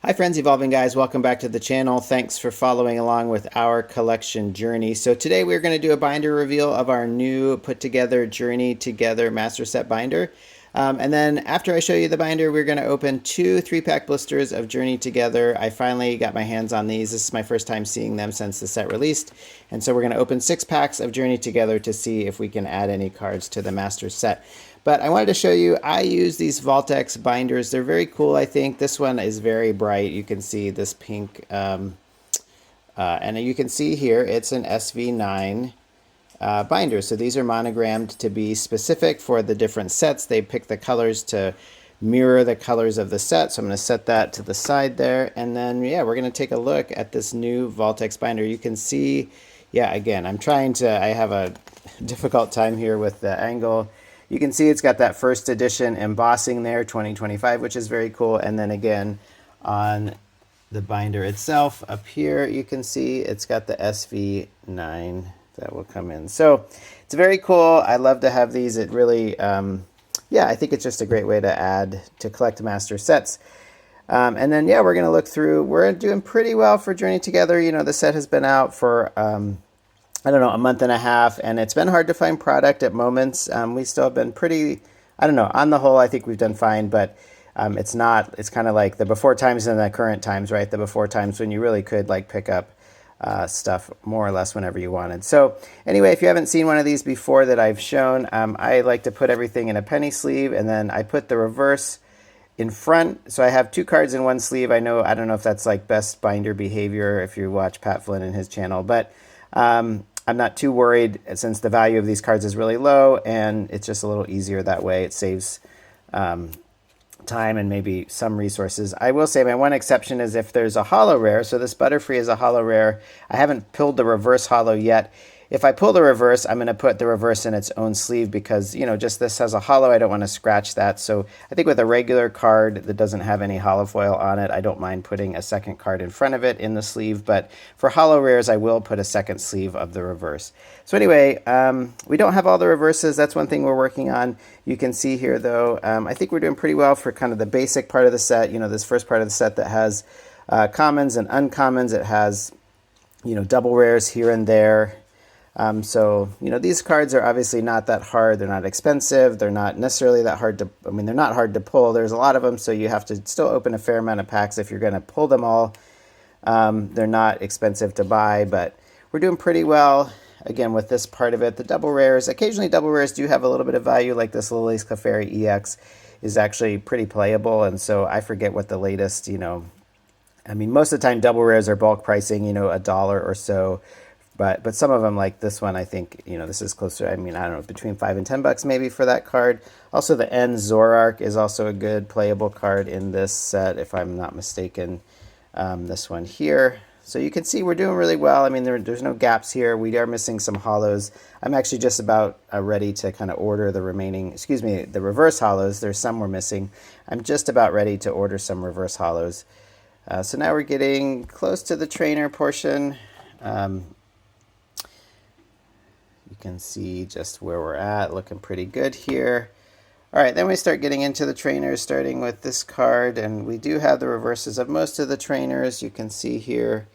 Hi friends, Evolving Guys, welcome back to the channel. Thanks for following along with our collection journey. So today we're going to do a binder reveal of our new put together Journey Together Master Set binder. And then after I show you the binder, we're going to open two 3-pack blisters of Journey Together. I finally got my hands on these. This is my first time seeing them since the set released. And so we're going to open 6 packs of Journey Together to see if we can add any cards to the master set. But I wanted to show you, I use these VaultX binders. They're very cool, I think. This one is very bright. You can see this pink. And you can see here, it's an SV9 binder. So these are monogrammed to be specific for the different sets. They pick the colors to mirror the colors of the set. So I'm going to set that to the side there. And then, yeah, we're going to take a look at this new VaultX binder. You can see, yeah, again, I have a difficult time here with the angle. You can see it's got that first edition embossing there, 2025, which is very cool. And then again, on the binder itself up here, you can see it's got the SV9 that will come in. So it's very cool. I love to have these. It really, yeah, I think it's just a great way to collect master sets. And then, yeah, we're going to look through. We're doing pretty well for Journey Together. You know, the set has been out for I don't know, a month and a half, and it's been hard to find product at moments. We still have been pretty, I don't know, on the whole, I think we've done fine, but it's kind of like the before times and the current times, right? The before times when you really could like pick up stuff more or less whenever you wanted. So anyway, if you haven't seen one of these before that I've shown, I like to put everything in a penny sleeve, and then I put the reverse in front. So I have 2 cards in one sleeve. I don't know if that's like best binder behavior if you watch Pat Flynn and his channel, but I'm not too worried since the value of these cards is really low, and it's just a little easier that way. It saves time and maybe some resources. I will say my one exception is if there's a holo rare. So this Butterfree is a holo rare. I haven't pulled the reverse holo yet. If I pull the reverse, I'm going to put the reverse in its own sleeve because, you know, just this has a holo. I don't want to scratch that. So I think with a regular card that doesn't have any holo foil on it, I don't mind putting a second card in front of it in the sleeve. But for holo rares, I will put a second sleeve of the reverse. So anyway, we don't have all the reverses. That's one thing we're working on. You can see here, though, I think we're doing pretty well for kind of the basic part of the set. You know, this first part of the set that has commons and uncommons. It has, you know, double rares here and there. So, you know, these cards are obviously not that hard. They're not expensive. They're not necessarily that hard to, I mean, they're not hard to pull. There's a lot of them, so you have to still open a fair amount of packs if you're going to pull them all. They're not expensive to buy, but we're doing pretty well, again, with this part of it. The double rares, occasionally double rares do have a little bit of value, like this Lily's Clefairy EX is actually pretty playable, and so I forget what the latest, you know, I mean, most of the time double rares are bulk pricing, you know, $1 or so. But some of them, like this one, I think, you know, this is closer, I mean, I don't know, between $5 and $10 maybe for that card. Also, the N Zorark is also a good playable card in this set, if I'm not mistaken. This one here. So you can see we're doing really well. I mean, there's no gaps here. We are missing some holos. I'm actually just about ready to kind of order the remaining, excuse me, the reverse holos. There's some we're missing. I'm just about ready to order some reverse holos. So now we're getting close to the trainer portion. You can see just where we're at, looking pretty good here. All right, then we start getting into the trainers, starting with this card, and we do have the reverses of most of the trainers. You can see here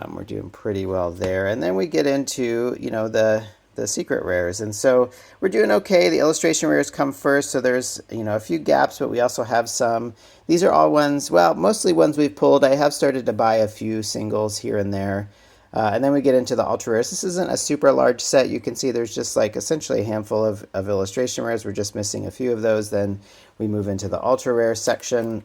we're doing pretty well there. And then we get into, you know, the secret rares, and so we're doing okay. The illustration rares come first, so there's, you know, a few gaps, but we also have some. These are all ones, well, mostly ones we've pulled. I have started to buy a few singles here and there. And then we get into the ultra rares. This isn't a super large set. You can see there's just like essentially a handful of illustration rares. We're just missing a few of those. Then we move into the ultra rare section.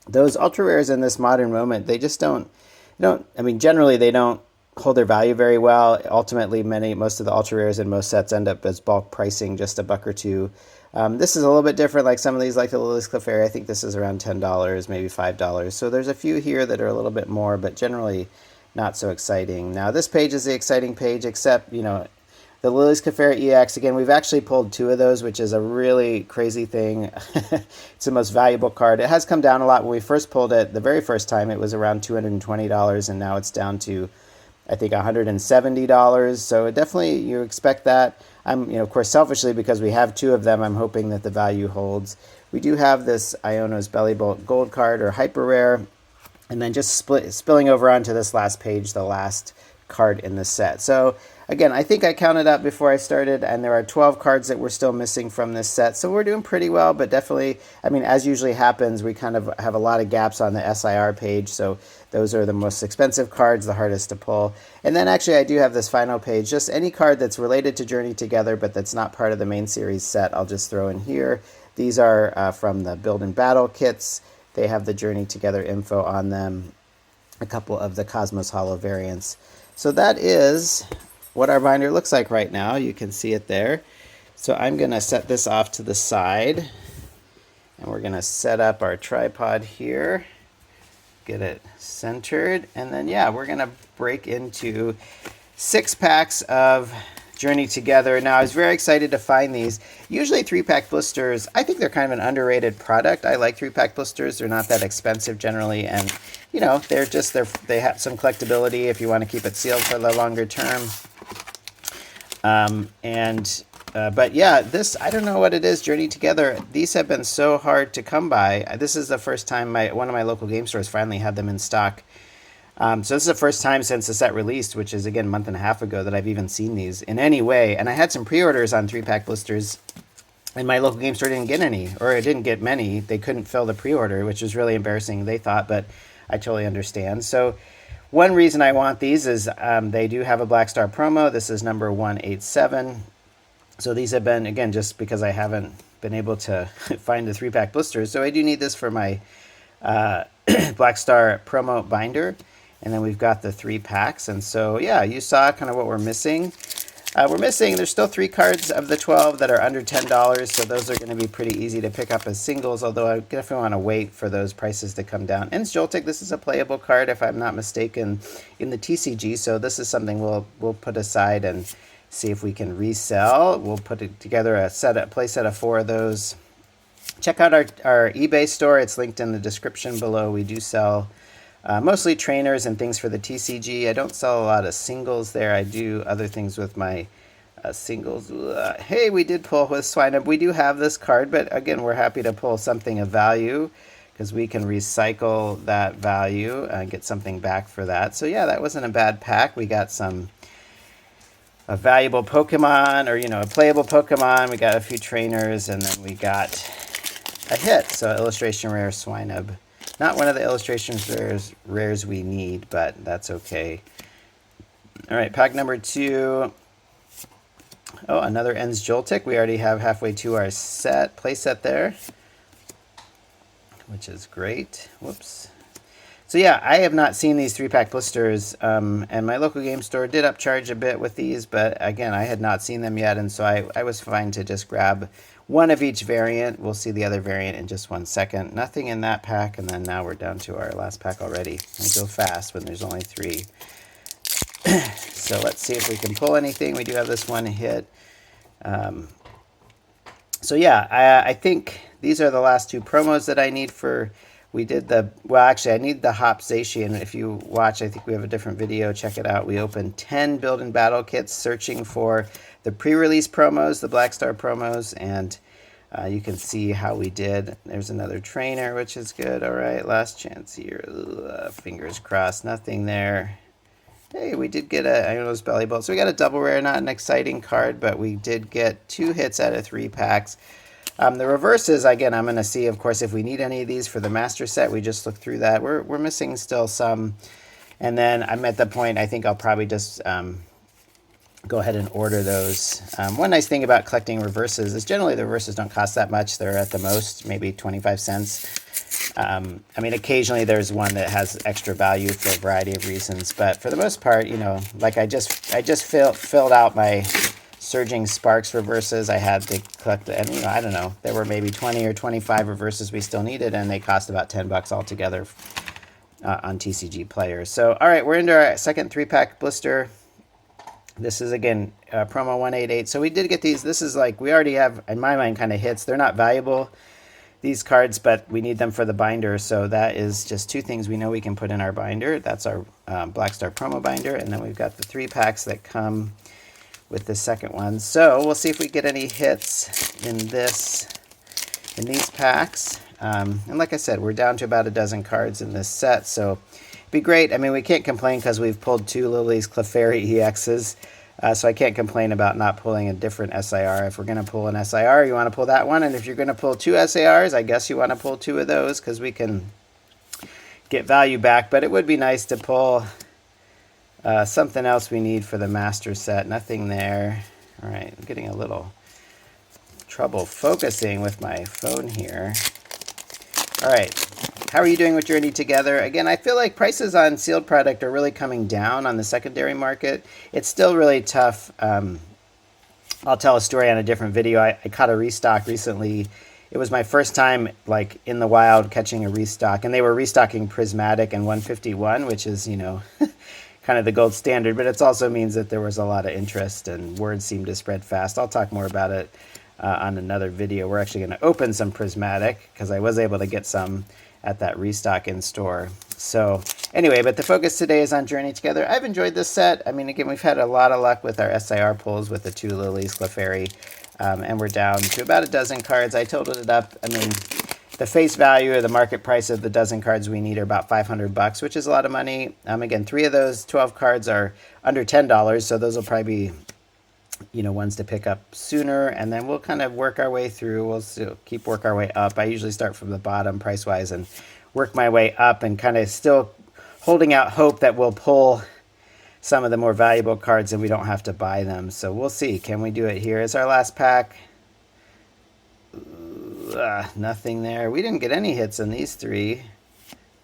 Those ultra rares in this modern moment, they just don't, I mean, generally they don't hold their value very well. Ultimately, most of the ultra rares in most sets end up as bulk pricing, just $1 or $2. This is a little bit different, like some of these, like the Lily's Clefairy. I think this is around $10, maybe $5. So there's a few here that are a little bit more, but generally not so exciting. Now this page is the exciting page, except, you know, the Lily's Clefairy EX, again, we've actually pulled 2 of those, which is a really crazy thing. It's the most valuable card. It has come down a lot. When we first pulled it, the very first time, it was around $220, and now it's down to, I think, $170. So definitely, you expect that. I'm, you know, of course, selfishly, because we have 2 of them, I'm hoping that the value holds. We do have this Iono's Belly Bolt Gold card, or Hyper Rare. and then just spilling over onto this last page, the last card in the set. So again, I think I counted up before I started, and there are 12 cards that we're still missing from this set. So we're doing pretty well, but definitely, I mean, as usually happens, we kind of have a lot of gaps on the SIR page. So those are the most expensive cards, the hardest to pull. And then actually I do have this final page, just any card that's related to Journey Together, but that's not part of the main series set, I'll just throw in here. These are from the Build and Battle kits. They have the Journey Together info on them, a couple of the Cosmos Hollow variants. So that is what our binder looks like right now. You can see it there. So I'm going to set this off to the side, and we're going to set up our tripod here, get it centered, and then yeah, we're going to break into 6 packs of Journey Together. Now, I was very excited to find these. Usually 3-pack blisters, I think they're kind of an underrated product. I like 3-pack blisters. They're not that expensive generally, and you know, they have some collectability if you want to keep it sealed for the longer term. But yeah, this, I don't know what it is, Journey Together. These have been so hard to come by. This is the first time one of my local game stores finally had them in stock. So this is the first time since the set released, which is again a month and a half ago, that I've even seen these in any way. And I had some pre-orders on 3-pack blisters, and my local game store didn't get any, or it didn't get many. They couldn't fill the pre-order, which was really embarrassing, they thought, but I totally understand. So one reason I want these is they do have a Black Star promo. This is number 187. So these have been, again, just because I haven't been able to find the 3-pack blisters. So I do need this for my Black Star promo binder. And then we've got the 3 packs. And so, yeah, you saw kind of what we're missing. There's still 3 cards of the 12 that are under $10. So those are going to be pretty easy to pick up as singles, although I definitely want to wait for those prices to come down. And JOUNREY, this is a playable card, if I'm not mistaken, in the TCG. So this is something we'll put aside and see if we can resell. We'll put it together a play set of 4 of those. Check out our eBay store. It's linked in the description below. We do sell mostly trainers and things for the TCG. I don't sell a lot of singles there. I do other things with my singles. Hey, we did pull with Swineup. We do have this card, but again, we're happy to pull something of value because we can recycle that value and get something back for that. So yeah, that wasn't a bad pack. We got a valuable Pokemon, or a playable Pokemon. We got a few trainers, and then we got a hit. So illustration rare Swinub. Not one of the illustrations rares we need, but that's okay. All right, pack number 2. Oh, another Ends JOUNREY. We already have halfway to our play set there, which is great. Whoops. So yeah, I have not seen these 3-pack blisters, and my local game store did upcharge a bit with these, but again, I had not seen them yet, and so I was fine to just grab one of each variant. We'll see the other variant in just 1 second. Nothing in that pack, and then now we're down to our last pack already. I go fast when there's only 3. So let's see if we can pull anything. We do have this one hit. So yeah, I think these are the last 2 promos that I need for... I need the Hop Zacian. If you watch, I think we have a different video. Check it out. We opened 10 Build and Battle kits searching for the pre-release promos, the Black Star promos, and you can see how we did. There's another trainer, which is good. All right, last chance here. Fingers crossed, nothing there. Hey, we did get a Ironless Belly Bolt. So we got a double rare, not an exciting card, but we did get 2 hits out of 3 packs. The reverses, again, I'm going to see, of course, if we need any of these for the master set. We just looked through that. We're missing still some. And then I'm at the point, I think I'll probably just go ahead and order those. One nice thing about collecting reverses is generally the reverses don't cost that much. They're at the most maybe 25 cents. I mean, occasionally there's one that has extra value for a variety of reasons. But for the most part, like I just filled out my Surging Sparks reverses. I had to collect, and I don't know, there were maybe 20 or 25 reverses we still needed, and they cost about $10 altogether on TCG players. So, all right, we're into our second 3-pack blister. This is, again, promo 188. So we did get these. This is like, we already have, in my mind, kind of hits. They're not valuable, these cards, but we need them for the binder. So that is just 2 things we know we can put in our binder. That's our Black Star promo binder, and then we've got the 3 packs that come with the second one. So we'll see if we get any hits in these packs. And like I said, we're down to about a dozen cards in this set, so it'd be great. I mean, we can't complain because we've pulled 2 Lily's Clefairy EXs, so I can't complain about not pulling a different SIR. If we're going to pull an SIR, you want to pull that one, and if you're going to pull 2 SIRs, I guess you want to pull 2 of those because we can get value back. But it would be nice to pull something else we need for the master set. Nothing there. All right, I'm getting a little trouble focusing with my phone here. All right, how are you doing with Journey Together? Again, I feel like prices on sealed product are really coming down on the secondary market. It's still really tough. I'll tell a story on a different video. I caught a restock recently. It was my first time like in the wild catching a restock, and they were restocking Prismatic and 151, which is, you know, kind of the gold standard, but it also means that there was a lot of interest and word seemed to spread fast. I'll talk more about it on another video. We're actually going to open some Prismatic because I was able to get some at that restock in store. So anyway, but the focus today is on Journey Together. I've enjoyed this set. I mean, again, we've had a lot of luck with our SIR pulls with the 2 Lily's Clefairy, and we're down to about a dozen cards. I totaled it up. I mean, the face value or the market price of the dozen cards we need are about $500, which is a lot of money. Again, 3 of those 12 cards are under $10, so those will probably be, you know, ones to pick up sooner, and then we'll kind of work our way through. We'll still keep work our way up. I usually start from the bottom price-wise and work my way up, and kind of still holding out hope that we'll pull some of the more valuable cards and we don't have to buy them. So we'll see. Can we do it here? It's our last pack. Nothing there. We didn't get any hits in these 3.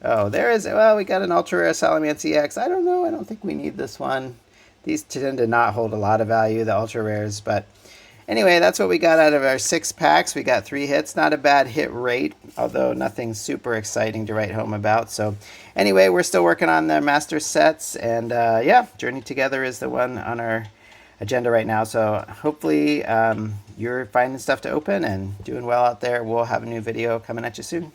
Oh, there is. Well, we got an Ultra Rare Salamence EX. I don't know. I don't think we need this one. These tend to not hold a lot of value, the Ultra Rares. But anyway, that's what we got out of our 6 packs. We got 3 hits. Not a bad hit rate, although nothing super exciting to write home about. So anyway, we're still working on the master sets. And yeah, Journey Together is the one on our agenda right now. So hopefully you're finding stuff to open and doing well out there. We'll have a new video coming at you soon.